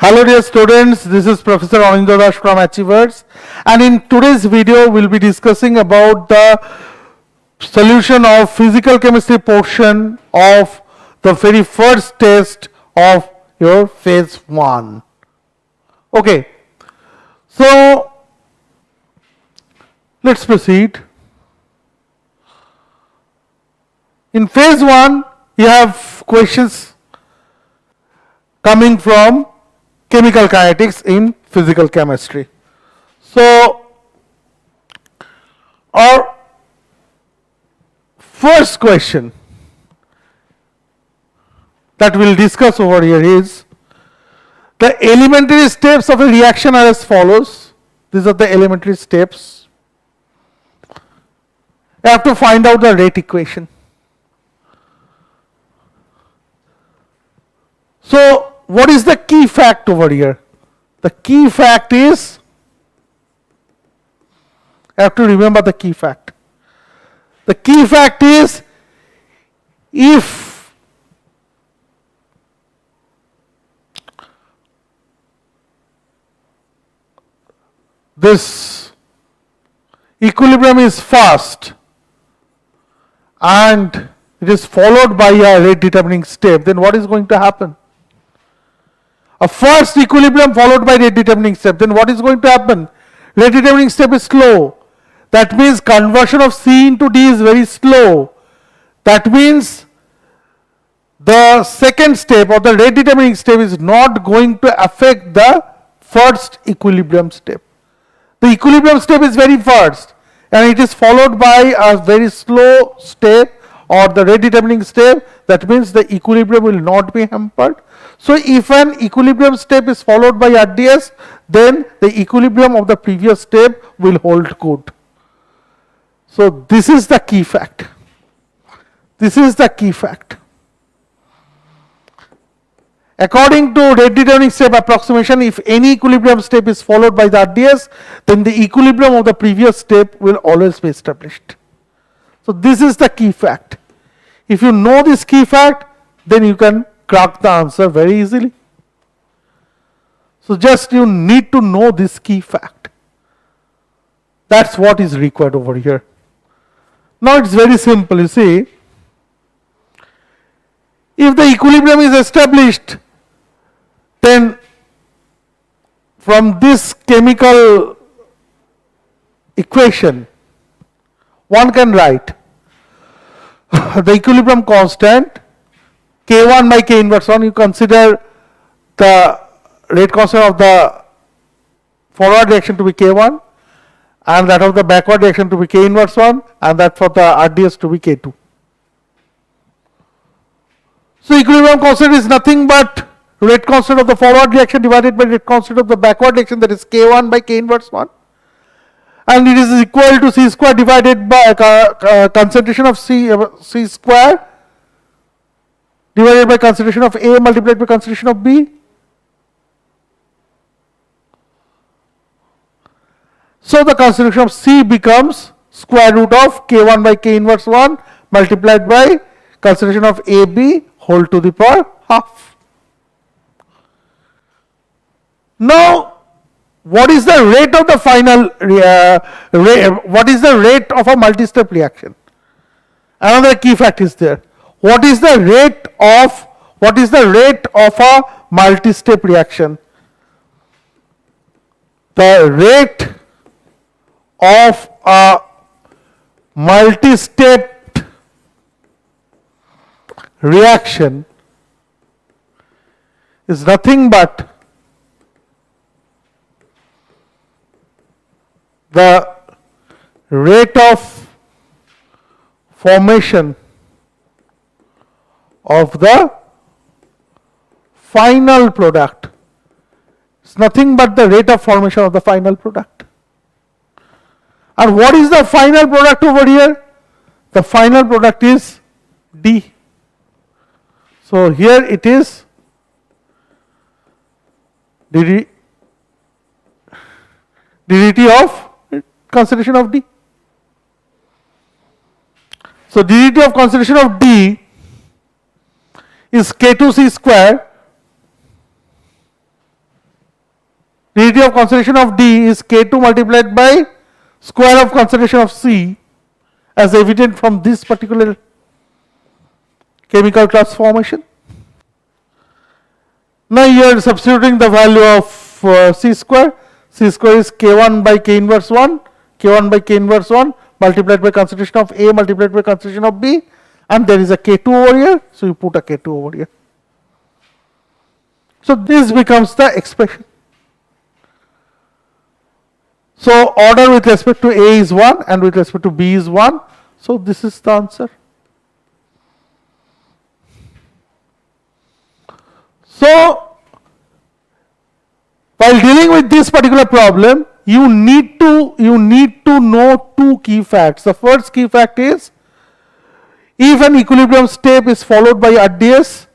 Hello dear students, this is Professor Anindya Das from Achievers, and in today's video we'll be discussing about the solution of physical chemistry portion of the very first test of your phase 1. Okay, so let's proceed. In phase 1 you have questions coming from chemical kinetics in physical chemistry. So our first question that we'll discuss over here is the elementary steps of a reaction are as follows. These are the elementary steps. You have to find out the rate equation. So what is the key fact over here? The key fact is, you have to remember the key fact. The key fact is, if this equilibrium is fast and it is followed by a rate determining step, then what is going to happen? A first equilibrium followed by rate determining step, then what is going to happen? Rate determining step is slow. That means conversion of C into D is very slow. That means the second step or the rate determining step is not going to affect the first equilibrium step. The equilibrium step is very fast and it is followed by a very slow step or the rate determining step. That means the equilibrium will not be hampered. So if an equilibrium step is followed by RDS, then the equilibrium of the previous step will hold good. So this is the key fact. This is the key fact. According to rate determining step approximation, if any equilibrium step is followed by the RDS, then the equilibrium of the previous step will always be established. So this is the key fact. If you know this key fact, then you can crack the answer very easily. So just you need to know this key fact. That's what is required over here. Now it's very simple, you see. If the equilibrium is established, then from this chemical equation, one can write the equilibrium constant K1 by K inverse 1. You consider the rate constant of the forward reaction to be K1 and that of the backward reaction to be K inverse 1 and that for the RDS to be K2. So equilibrium constant is nothing but rate constant of the forward reaction divided by rate constant of the backward reaction, that is K1 by K inverse 1. And it is equal to C square divided by concentration of C square divided by concentration of A multiplied by concentration of B. So the concentration of C becomes square root of K1 by K inverse 1 multiplied by concentration of AB whole to the power half. Now, what is the rate of the final what is the rate of a multi-step reaction? Another key fact is there. What is the rate of a multi-step reaction? The rate of a multi-step reaction is nothing but the rate of formation of the final product. It's nothing but the rate of formation of the final product. And what is the final product over here? The final product is D. So here it is ddt of concentration of D. So ddt of concentration of D is K2C square Relative concentration of D is K2 multiplied by square of concentration of C, as evident from this particular chemical transformation. Now you are substituting the value of C square. C square is K1 by K inverse 1, K1 by K inverse 1 multiplied by concentration of A multiplied by concentration of B, and there is a K2 over here, so you put a K2 over here. So this becomes the expression. So order with respect to A is 1 and with respect to B is 1. So this is the answer. So while dealing with this particular problem, you need to know two key facts. The first key fact is, if an equilibrium step is followed by RDS,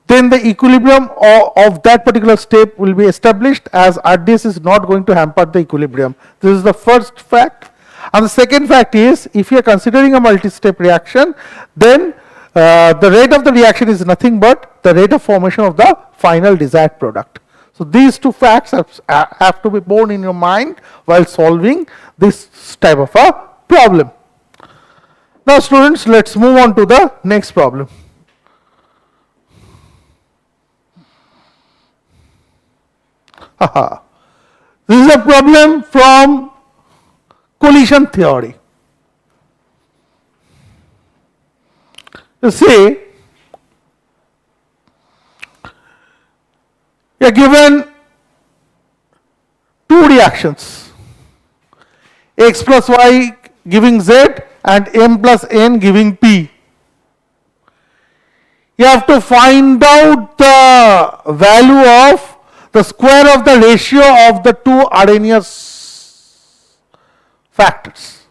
then the equilibrium of that particular step will be established, as RDS is not going to hamper the equilibrium. This is the first fact. And the second fact is, if you are considering a multi-step reaction, then the rate of the reaction is nothing but the rate of formation of the final desired product. So these two facts have to be borne in your mind while solving this type of a problem. Now students, let's move on to the next problem. This is a problem from collision theory. You see, you are given two reactions, X plus Y giving Z and M plus N giving P. You have to find out the value of the square of the ratio of the two Arrhenius factors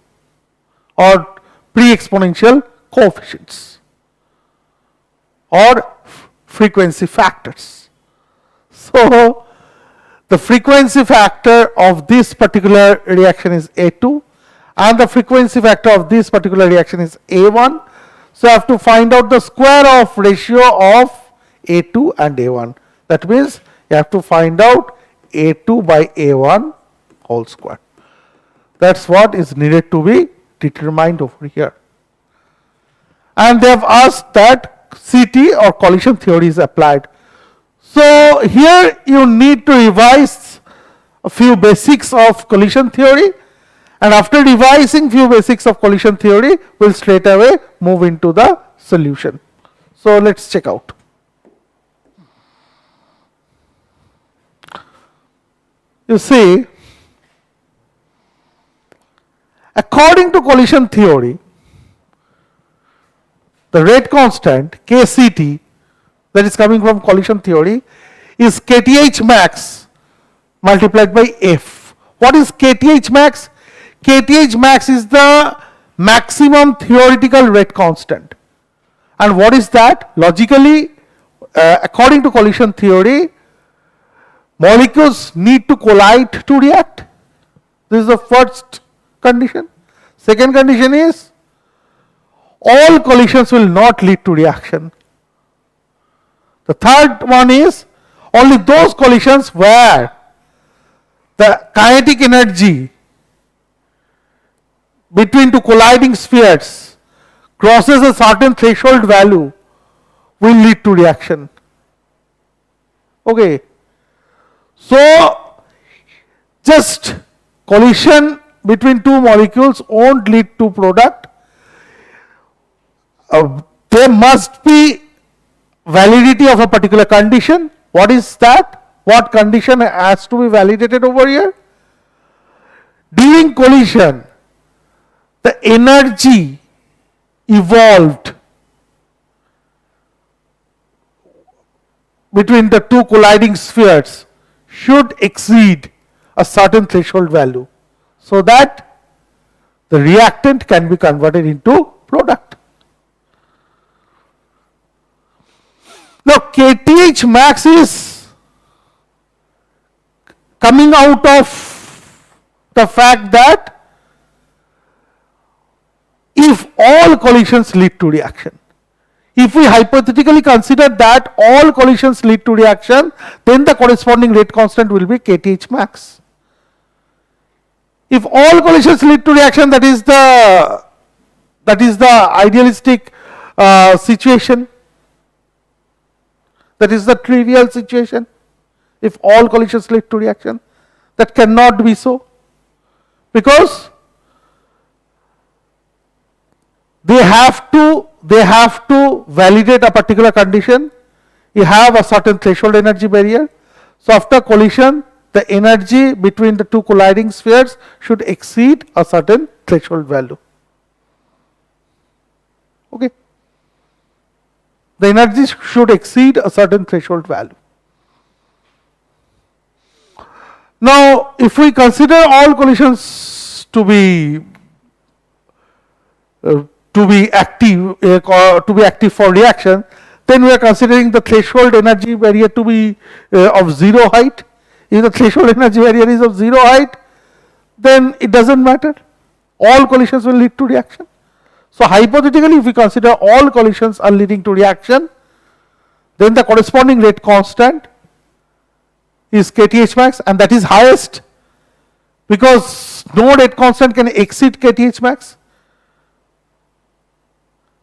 or pre-exponential coefficients or frequency factors. So the frequency factor of this particular reaction is A2 and the frequency factor of this particular reaction is A1. So I have to find out the square of ratio of A2 and A1. That means you have to find out A2 by A1 whole square. That's what is needed to be determined over here. And they have asked that CT or collision theory is applied. So here you need to revise a few basics of collision theory, and after revising few basics of collision theory, we'll straight away move into the solution. So let's check out. You see, according to collision theory, the rate constant kCt that is coming from collision theory is kth max multiplied by f. What is kth max? Kth max is the maximum theoretical rate constant. And what is that? Logically, according to collision theory, molecules need to collide to react. This is the first condition. Second condition is, all collisions will not lead to reaction. The third one is, only those collisions where the kinetic energy between two colliding spheres crosses a certain threshold value will lead to reaction. Okay. So just collision between two molecules won't lead to product. There must be validity of a particular condition. What is that? What condition has to be validated over here? During collision, the energy evolved between the two colliding spheres should exceed a certain threshold value, so that the reactant can be converted into product. Now kth max is coming out of the fact that if all collisions lead to reaction, If we hypothetically consider that all collisions lead to reaction, then the corresponding rate constant will be kth max. If all collisions lead to reaction, that is the idealistic situation. That is the trivial situation. If all collisions lead to reaction, that cannot be so, because they have to validate a particular condition. You have a certain threshold energy barrier. So after collision, the energy between the two colliding spheres should exceed a certain threshold value. Okay. The energy should exceed a certain threshold value. Now, if we consider all collisions to be active for reaction, then we are considering the threshold energy barrier to be of zero height. If the threshold energy barrier is of zero height, then it doesn't matter. All collisions will lead to reaction. So hypothetically, if we consider all collisions are leading to reaction, then the corresponding rate constant is kth max, and that is highest, because no rate constant can exceed kth max.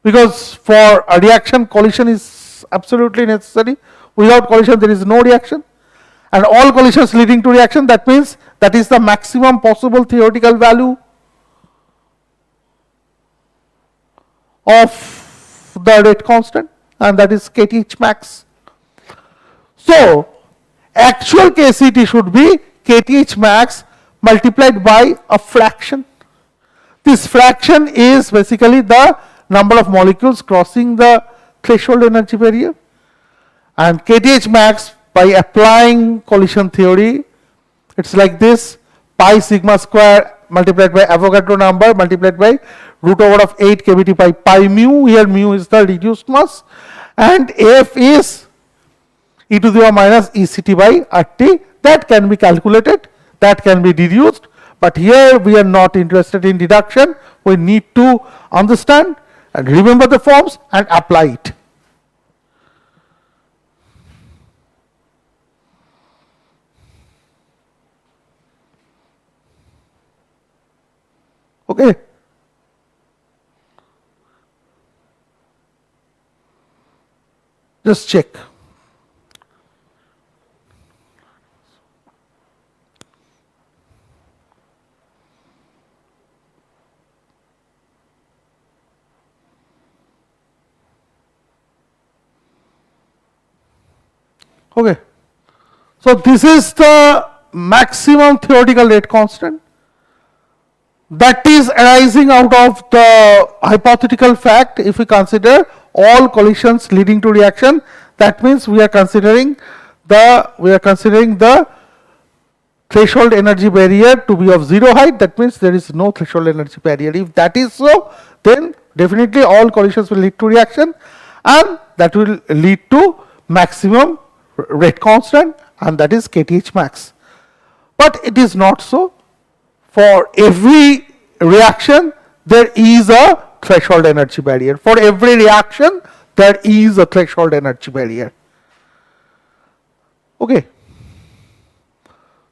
Because for a reaction, collision is absolutely necessary. Without collision, there is no reaction. And all collisions leading to reaction, that means that is the maximum possible theoretical value of the rate constant, and that is kth max. So actual kct should be kth max multiplied by a fraction. This fraction is basically the number of molecules crossing the threshold energy barrier, and kth max, by applying collision theory, it's like this: pi sigma square multiplied by Avogadro number multiplied by root over of 8 kBt by pi mu. Here mu is the reduced mass, and F is e to the power minus ECT by RT. That can be calculated, that can be deduced, but here we are not interested in deduction. We need to understand and remember the forms and apply it. Okay. Just check. Okay. So this is the maximum theoretical rate constant that is arising out of the hypothetical fact. If we consider all collisions leading to reaction, that means we are considering the threshold energy barrier to be of zero height. That means there is no threshold energy barrier. If that is so, then definitely all collisions will lead to reaction, and that will lead to maximum rate constant, and that is kth max. But it is not so. For every reaction, there is a threshold energy barrier. For every reaction, there is a threshold energy barrier. Okay.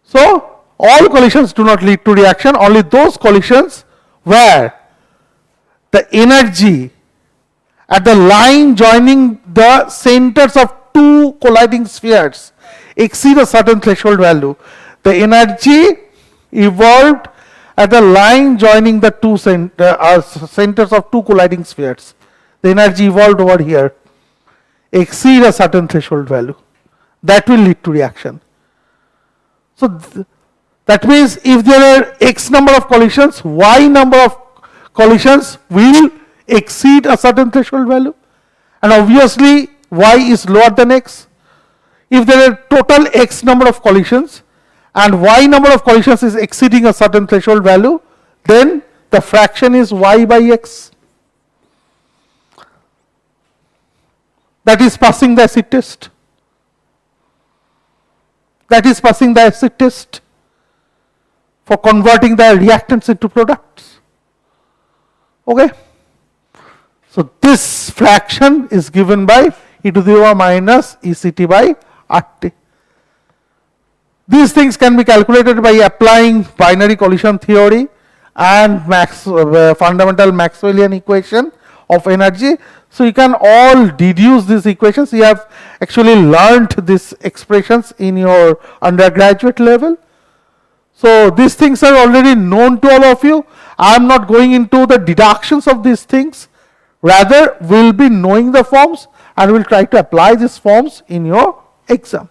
So all collisions do not lead to reaction. Only those collisions where the energy at the line joining the centers of two colliding spheres exceed a certain threshold value. The energy evolved at the line joining the two centers of two colliding spheres. The energy evolved over here exceed a certain threshold value. That will lead to reaction. So that means if there are x number of collisions, y number of collisions will exceed a certain threshold value, and obviously y is lower than x. If there are total x number of collisions and y number of collisions is exceeding a certain threshold value, then the fraction is y by x. That is passing the acid test. That is passing the acid test for converting the reactants into products. Okay. So this fraction is given by e to the power minus ECT by RT. These things can be calculated by applying binary collision theory and fundamental Maxwellian equation of energy. So you can all deduce these equations. You have actually learned these expressions in your undergraduate level. So these things are already known to all of you. I am not going into the deductions of these things. Rather, we'll be knowing the forms and we'll try to apply these forms in your exam.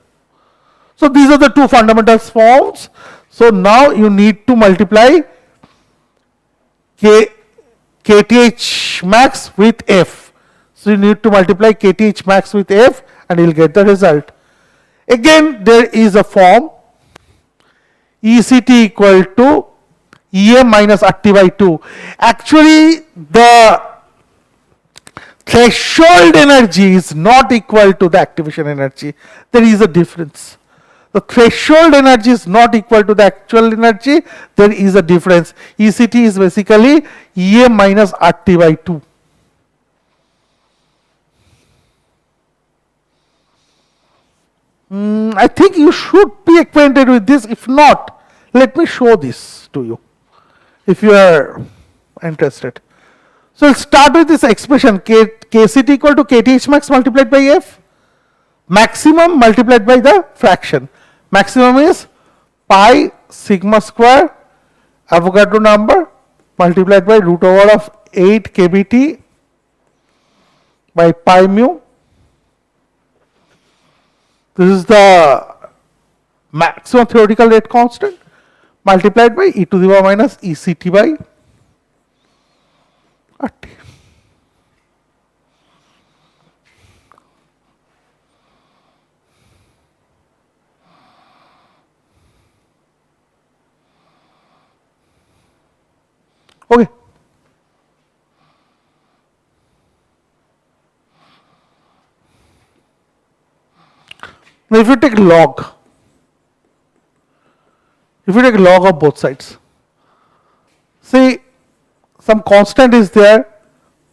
So these are the two fundamental forms. So now you need to multiply kth max with f. So you need to multiply kth max with f and you'll get the result. Again, there is a form ECT equal to EM minus RT by 2. Actually, the threshold energy is not equal to the activation energy. There is a difference. The threshold energy is not equal to the actual energy. There is a difference. ECT is basically EM minus RT by 2. I think you should be acquainted with this. If not, let me show this to you if you are interested. So let's start with this expression kct equal to kth max multiplied by f, maximum multiplied by the fraction. Maximum is pi sigma square Avogadro number multiplied by root over of 8 kBt by pi mu. This is the maximum theoretical rate constant multiplied by e to the power minus ECT by RT. Okay. Now if you take log of both sides, see some constant is there,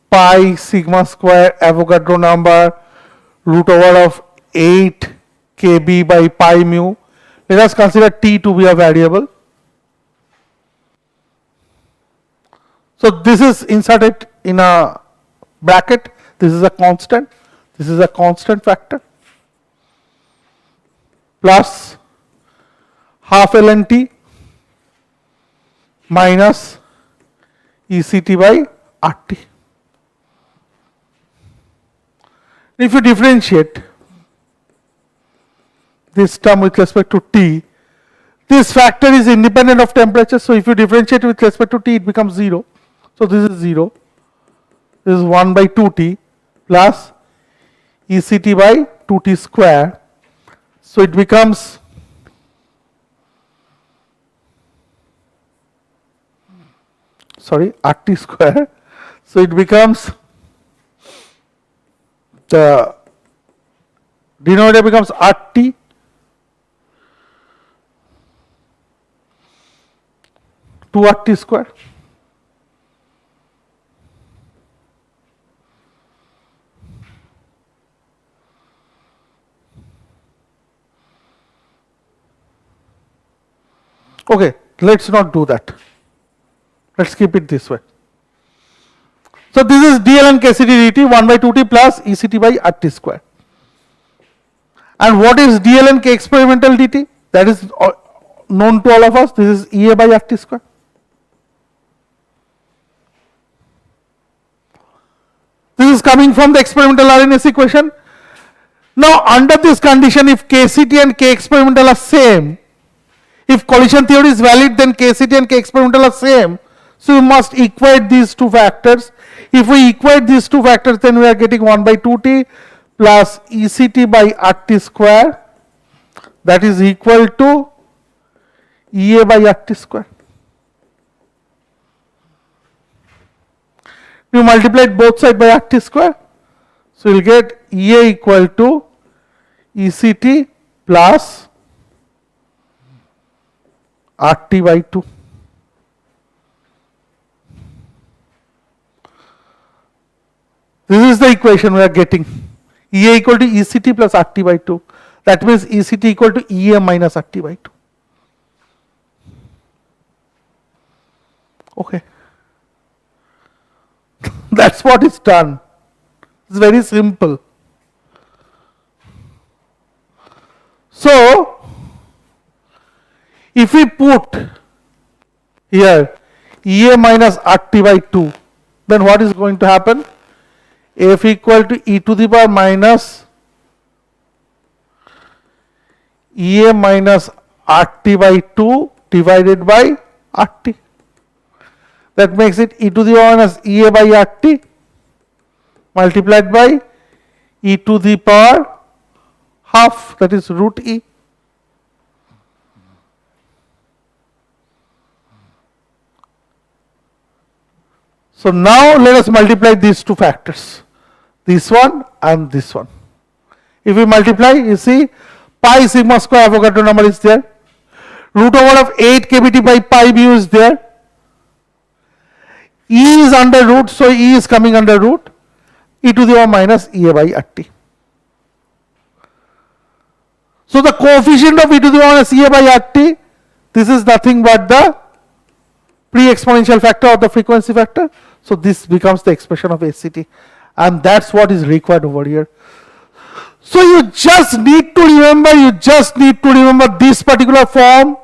pi sigma square Avogadro number root over of 8 kb by pi mu. Let us consider t to be a variable. So this is inserted in a bracket. This is a constant. This is a constant factor plus half ln t minus ECT by RT. If you differentiate this term with respect to t, this factor is independent of temperature. So if you differentiate with respect to t, it becomes 0. So this is 0. This is 1 by 2t plus ECT by 2t square. So it becomes RT square. So it becomes, the denominator becomes RT to RT square. Okay, let's not do that. Let's keep it this way. So this is dln kct dt 1 by 2t plus ECT by RT square. And what is dln k experimental dt? That is known to all of us. This is EA by RT square. This is coming from the experimental RNS equation. Now under this condition, if kct and k experimental are same, if collision theory is valid, then kct and k experimental are same. So you must equate these two factors. If we equate these two factors, then we are getting 1 by 2t plus ECT by RT square, that is equal to EA by RT square. You multiply both sides by RT square. So you will get EA equal to ECT plus RT by 2. This is the equation we are getting. EA equal to ECT plus RT by 2. That means ECT equal to EA minus RT by 2. Okay. That's what is done. It's very simple. So, if we put here EA minus RT by 2, then what is going to happen? F equal to e to the power minus EA minus RT by 2 divided by RT. That makes it e to the power minus EA by RT multiplied by e to the power half, that is root E. So now let us multiply these two factors, this one and this one. If we multiply, you see pi sigma square Avogadro number is there, root over of 8 kBt by pi mu is there, E is under root, so E is coming under root, e to the power minus EA by RT. So the coefficient of e to the power minus EA by RT, this is nothing but the pre-exponential factor or the frequency factor. So this becomes the expression of ACT, and that's what is required over here. So you just need to remember this particular form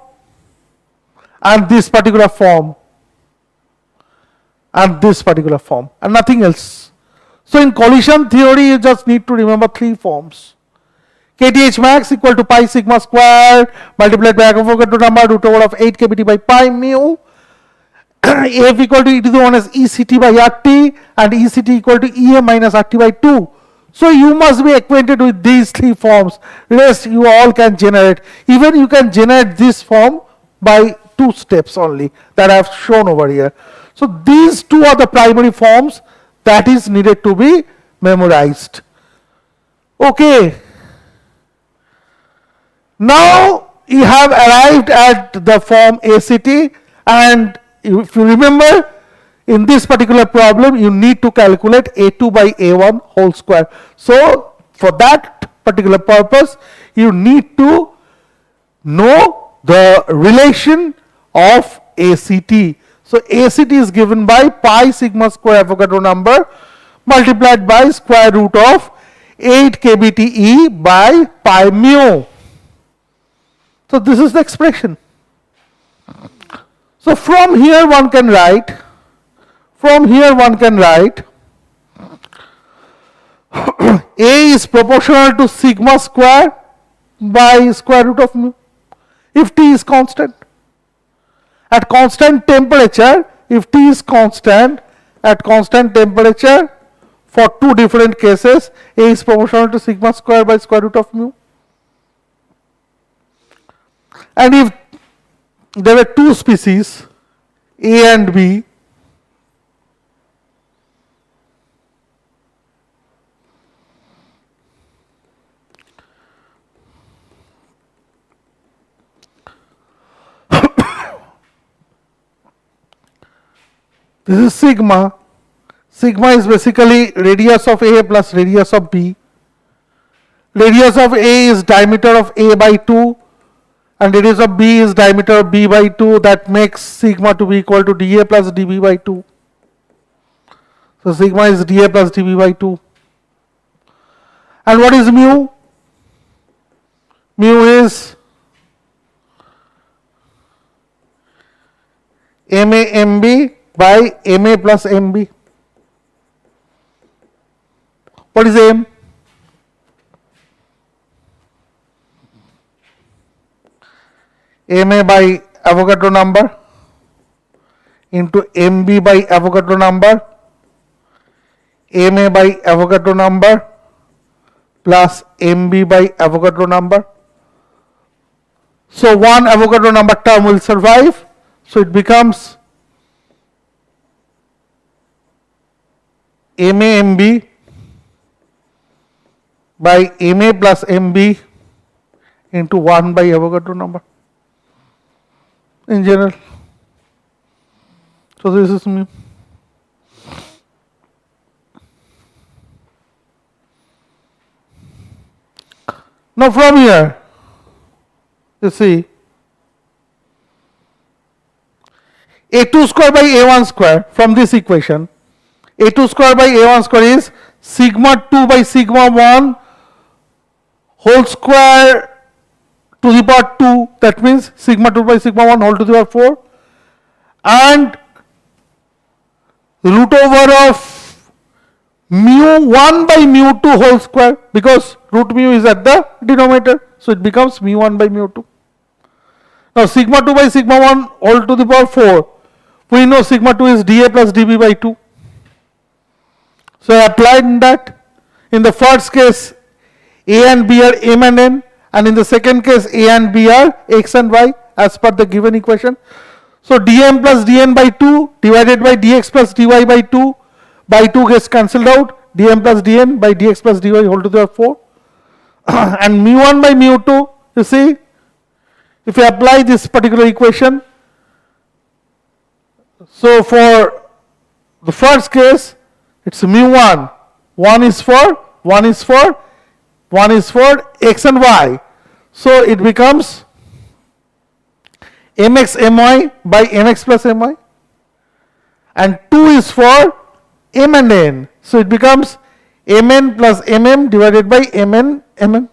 and this particular form and this particular form and nothing else. So in collision theory, you just need to remember three forms. KTH max equal to pi sigma square multiplied by Avogadro number root over of 8 kBt by pi mu. F equal to e to the 1 as ECT by RT and ECT equal to EA minus RT by 2. So you must be acquainted with these three forms. Rest you all can generate. Even you can generate this form by 2 steps only that I have shown over here. So these two are the primary forms that is needed to be memorized. Okay. Now you have arrived at the form ACT, and if you remember, in this particular problem, you need to calculate A2 by A1 whole square. So for that particular purpose, you need to know the relation of ACT. So ACT is given by pi sigma square Avogadro number multiplied by square root of 8 kBte by pi mu. So this is the expression. So from here one can write, A is proportional to sigma square by square root of mu if T is constant. At constant temperature, if T is constant, at constant temperature for two different cases, A is proportional to sigma square by square root of mu. And if there were two species, A and B, this is sigma. Sigma is basically radius of A plus radius of B. Radius of A is diameter of A by 2 and radius of B is diameter of B by 2. That makes sigma to be equal to dA plus dB by 2. So sigma is dA plus dB by 2. And what is mu? Mu is MA MB by MA plus MB. What is M? MA by Avogadro number into MB by Avogadro number, MA by Avogadro number plus MB by Avogadro number. So one Avogadro number term will survive. So it becomes MA MB by MA plus MB into 1 by Avogadro number in general. So this is mu. Now from here, you see, a2 square by a1 square from this equation, a2 square by a1 square is sigma 2 by sigma 1 whole square to the power 2, that means sigma 2 by sigma 1 whole to the power 4, and root over of mu 1 by mu 2 whole square, because root mu is at the denominator, so it becomes mu 1 by mu 2. Now sigma 2 by sigma 1 whole to the power 4, we know sigma 2 is dA plus dB by 2. So I applied that. In the first case, A and B are M and N, and in the second case, A and B are X and Y as per the given equation. So dm plus dn by 2 divided by dx plus dy by 2 gets cancelled out, dm plus dn by dx plus dy whole to the power 4. And mu 1 by mu 2, you see, if you apply this particular equation, so for the first case, it's mu 1, 1 is for x and y. So it becomes mx my by mx plus my, and 2 is for m and n. So it becomes mn plus mm divided by mn mm.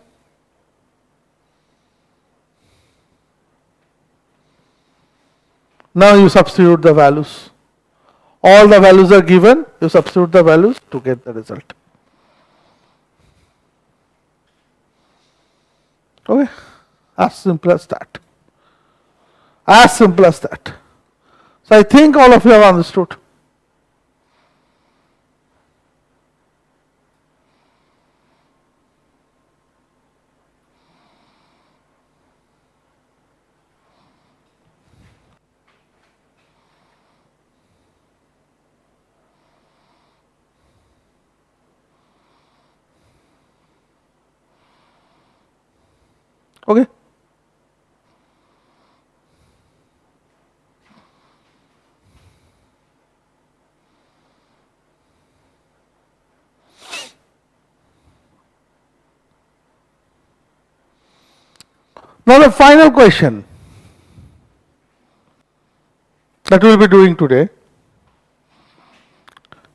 Now you substitute the values. All the values are given, you substitute the values to get the result. Okay, as simple as that. As simple as that. So I think all of you have understood. Okay. Now the final question that we will be doing today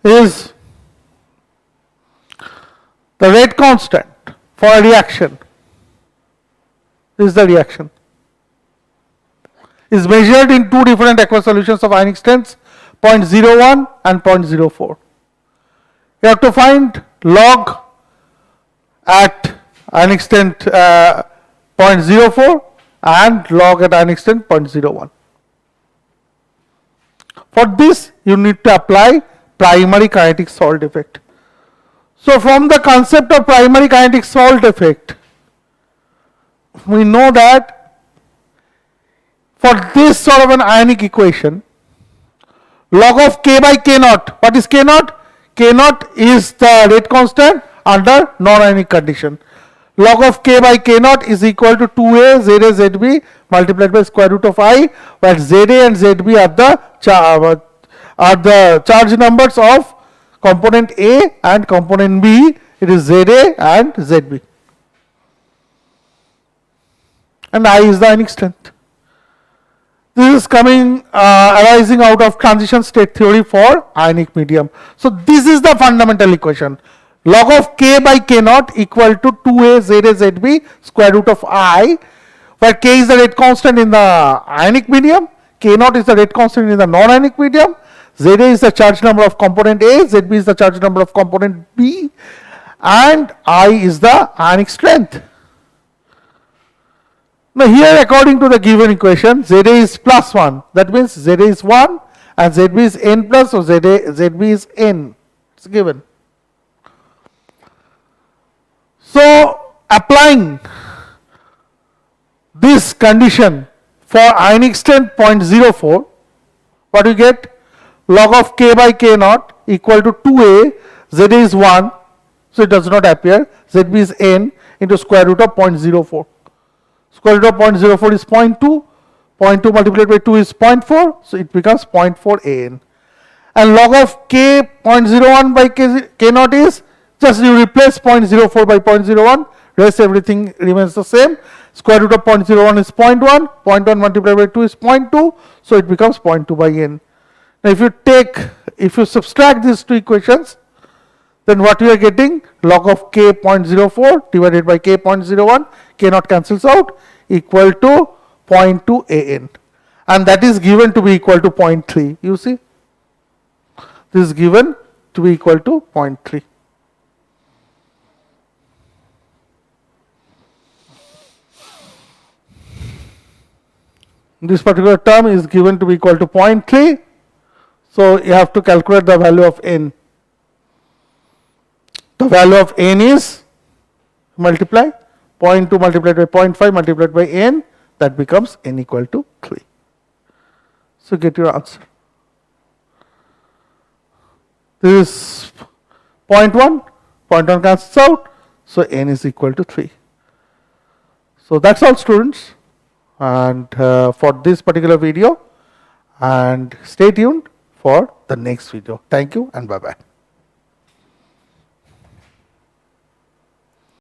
is the rate constant for a reaction. This is the reaction. Is measured in two different aqueous solutions of ionic strengths 0.01 and 0.04. You have to find log at ionic strength 0.04 and log at ionic strength 0.01. For this, you need to apply primary kinetic salt effect. So from the concept of primary kinetic salt effect, we know that for this sort of an ionic equation, log of K by K naught, what is K naught? K naught is the rate constant under non-ionic condition. Log of K by K naught is equal to 2A ZA ZB multiplied by square root of I, where ZA and ZB are the charge numbers of component A and component B. It is ZA and ZB. And I is the ionic strength. This is arising out of transition state theory for ionic medium. So this is the fundamental equation. Log of K by K naught equal to 2A ZA ZB square root of I, where K is the rate constant in the ionic medium, K naught is the rate constant in the non-ionic medium, ZA is the charge number of component A, ZB is the charge number of component B, and I is the ionic strength. Now here, according to the given equation, ZA is plus 1, that means ZA is 1 and ZB is n plus, so ZB is n, it's given. So applying this condition for ionic strength 0.04, what do you get? Log of K by K naught equal to 2A, ZA is 1, so it does not appear, ZB is n into square root of 0.04. Square root of 0.04 is 0.2, 0.2 multiplied by 2 is 0.4, so it becomes 0.4 AN. And log of K 0.01 by K naught is, just you replace 0.04 by 0.01, Rest everything remains the same. Square root of 0.01 is 0.1, 0.1 multiplied by 2 is 0.2, so it becomes 0.2 by n. Now if you subtract these two equations, then what you are getting, log of k 0.04 divided by k 0.01, k not cancels out, equal to 0.2 an, and that is given to be equal to 0.3. You see, this is given to be equal to 0.3. This particular term is given to be equal to 0.3, so you have to calculate the value of n. The value of n is, multiply 0.2 multiplied by 0.5 multiplied by n, that becomes n equal to 3. So get your answer. This is 0.1, 0.1 cancels out, so n is equal to 3. So that's all, students, and for this particular video, and stay tuned for the next video. Thank you and bye bye.